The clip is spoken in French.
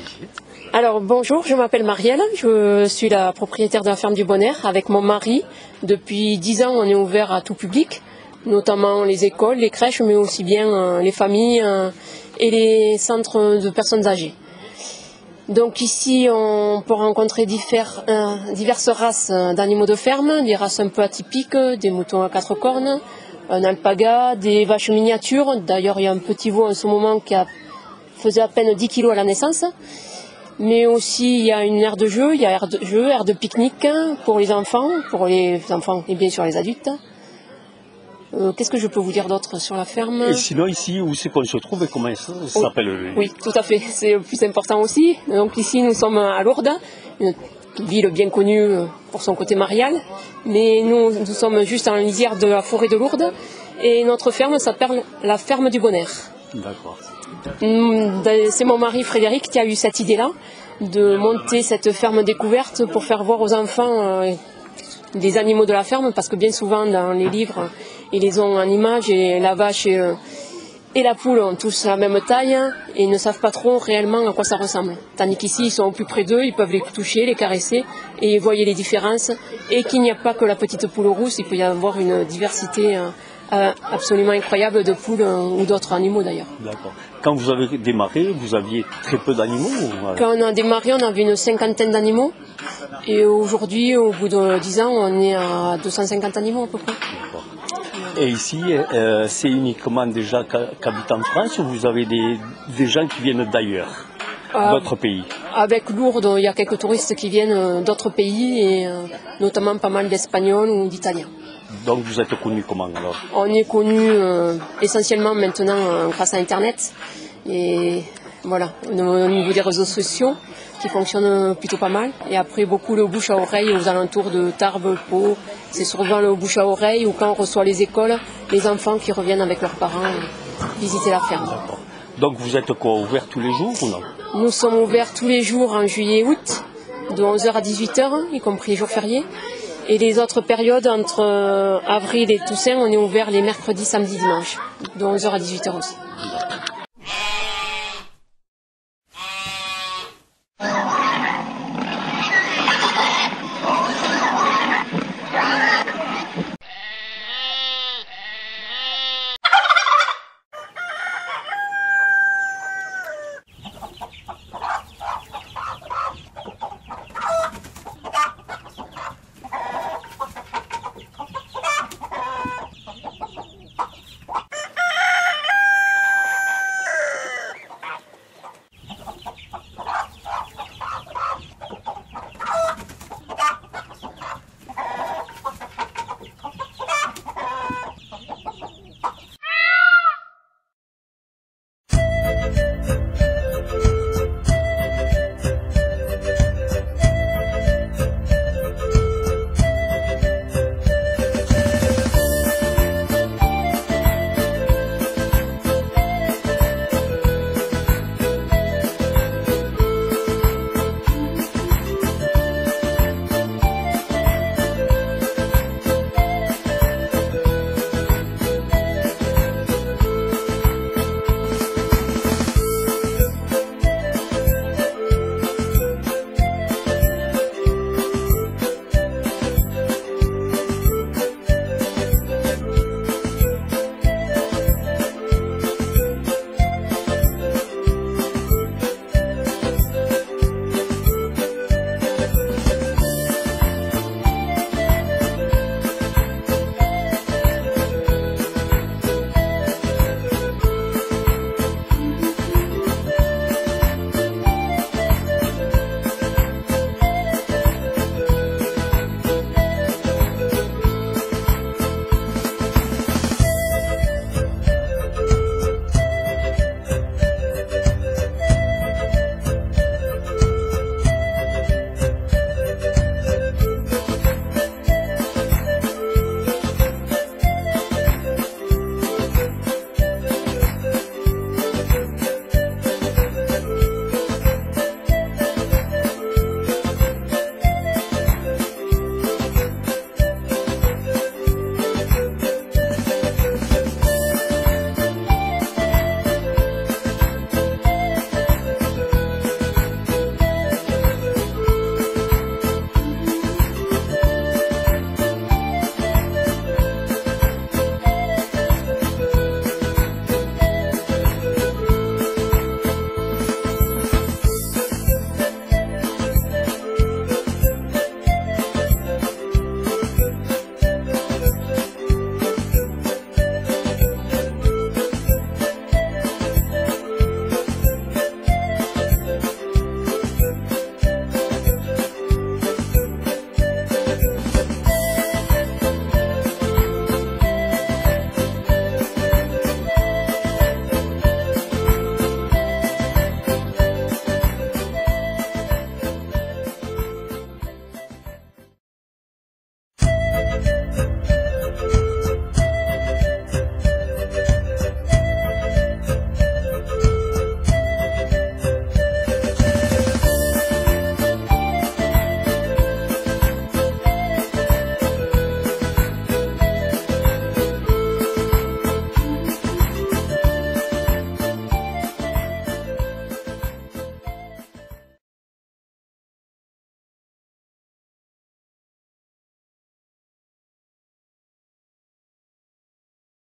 ici? Alors bonjour, je m'appelle Marielle, je suis la propriétaire de la ferme du Bon Air avec mon mari. Depuis 10 ans, on est ouvert à tout public, notamment les écoles, les crèches, mais aussi bien les familles et les centres de personnes âgées. Donc ici, on peut rencontrer diverses races d'animaux de ferme, des races un peu atypiques, des moutons à 4 cornes, un alpaga, des vaches miniatures. D'ailleurs, il y a un petit veau en ce moment qui faisait à peine 10 kilos à la naissance. Mais aussi, il y a une aire de jeu, aire de pique-nique pour les enfants et bien sûr les adultes. Qu'est-ce que je peux vous dire d'autre sur la ferme? Et sinon, ici, où c'est qu'on se trouve et comment ça s'appelle? Oui, tout à fait, c'est le plus important aussi. Donc ici, nous sommes à Lourdes, une ville bien connue pour son côté marial. Mais nous sommes juste en lisière de la forêt de Lourdes. Et notre ferme s'appelle la ferme du Bon Air. D'accord. C'est mon mari Frédéric qui a eu cette idée-là, de monter cette ferme découverte pour faire voir aux enfants des animaux de la ferme, parce que bien souvent dans les livres, ils les ont en image et la vache et la poule ont tous la même taille et ils ne savent pas trop réellement à quoi ça ressemble. Tandis qu'ici, ils sont au plus près d'eux, ils peuvent les toucher, les caresser et voyer les différences. Et qu'il n'y a pas que la petite poule rousse, il peut y avoir une diversité absolument incroyable de poules ou d'autres animaux d'ailleurs. D'accord. Quand vous avez démarré, vous aviez très peu d'animaux? Quand on a démarré, on avait une 50aine d'animaux. Et aujourd'hui, au bout de 10 ans, on est à 250 animaux à peu près. D'accord. Et ici, c'est uniquement des gens qui habitent en France ou vous avez des gens qui viennent d'ailleurs, d'autres pays? Avec Lourdes, il y a quelques touristes qui viennent d'autres pays, et notamment pas mal d'Espagnols ou d'Italiens. Donc vous êtes connu comment alors? On est connu essentiellement maintenant grâce à Internet. Et voilà, au niveau des réseaux sociaux qui fonctionnent plutôt pas mal. Et après, beaucoup le bouche à oreille aux alentours de Tarbes, Pau. C'est souvent le bouche à oreille ou quand on reçoit les écoles, les enfants qui reviennent avec leurs parents visiter la ferme. D'accord. Donc vous êtes quoi, ouvert tous les jours ou non? Nous sommes ouverts tous les jours en juillet et août, de 11h à 18h, y compris les jours fériés. Et les autres périodes, entre avril et Toussaint, on est ouvert les mercredis, samedis, dimanches, de 11h à 18h aussi.